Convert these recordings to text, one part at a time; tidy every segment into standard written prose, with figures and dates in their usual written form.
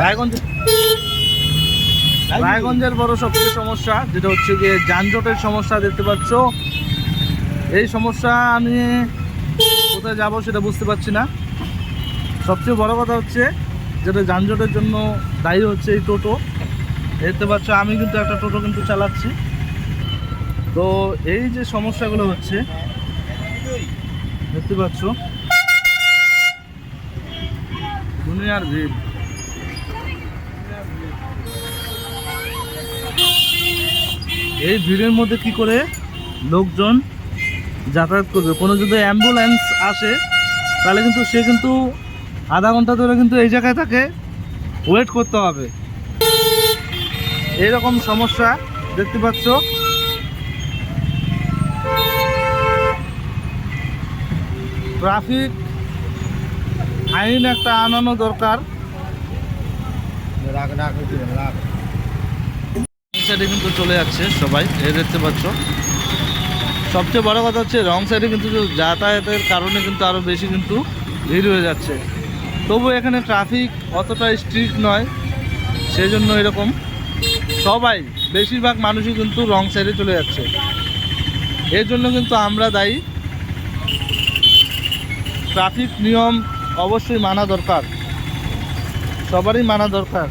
রায়গঞ্জ রায়গঞ্জের বড় সবচেয়ে সমস্যা যেটা হচ্ছে গিয়ে যানজটের সমস্যা দেখতে পাচ্ছ। এই সমস্যা নিয়ে কোথায় যাব সেটা বুঝতে পারছি না। সবচেয়ে বড় কথা হচ্ছে যেটা যানজটের জন্য দায়ী হচ্ছে এই টোটো। দেখতে পাচ্ছ আমি কিন্তু একটা টোটো কিন্তু চালাচ্ছি। তো এই যে সমস্যাগুলো হচ্ছে দেখতে পাচ্ছ, দুনিয়ার ভিড়। এই ভিড়ের মধ্যে কি করে লোকজন যাতায়াত করবে? কোনো যদি অ্যাম্বুলেন্স আসে তাহলে কিন্তু সে কিন্তু আধা ঘন্টা ধরে কিন্তু এই জায়গায় তাকে ওয়েট করতে হবে। এইরকম সমস্যা দেখতে পাচ্ছ। ট্রাফিক আইন একটা আনানো দরকার। সাইডে কিন্তু চলে যাচ্ছে সবাই, এই দেখতে পাচ্ছ। সবচেয়ে বড় কথা হচ্ছে রং সাইডে কিন্তু যাতায়াতের কারণে কিন্তু আরও বেশি কিন্তু ভিড় হয়ে যাচ্ছে। তবু এখানে ট্রাফিক অতটা স্ট্রিক্ট নয়, সেই জন্য এরকম সবাই বেশিরভাগ মানুষই কিন্তু রং সাইডে চলে যাচ্ছে। এর জন্য কিন্তু আমরা দায়ী। ট্রাফিক নিয়ম অবশ্যই মানা দরকার, সবারই মানা দরকার।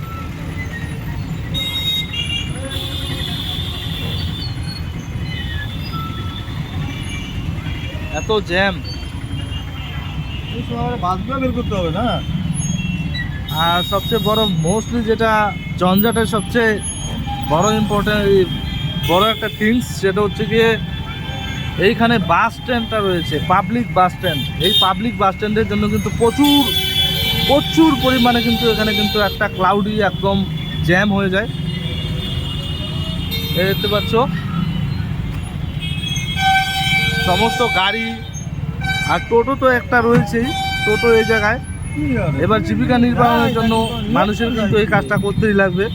এত জ্যাম, বাসগুলো বের করতে হবে না। আর সবচেয়ে বড় মোস্টলি যেটা জঞ্জাটের সবচেয়ে বড় বড় একটা থিংস সেটা হচ্ছে গিয়ে এইখানে বাস স্ট্যান্ডটা রয়েছে, পাবলিক বাস স্ট্যান্ড। এই পাবলিক বাস স্ট্যান্ডের জন্য কিন্তু প্রচুর পরিমাণে কিন্তু এখানে কিন্তু একটা ক্লাউডি একদম জ্যাম হয়ে যায়। এই দেখতে পাচ্ছ সমস্ত গাড়ি, আর টোটো তো একটা রয়েছেই। টোটো এই জায়গায় এবার জীবিকা নির্বাহের জন্য মানুষের কিন্তু এই কাজটা করতেই লাগবে।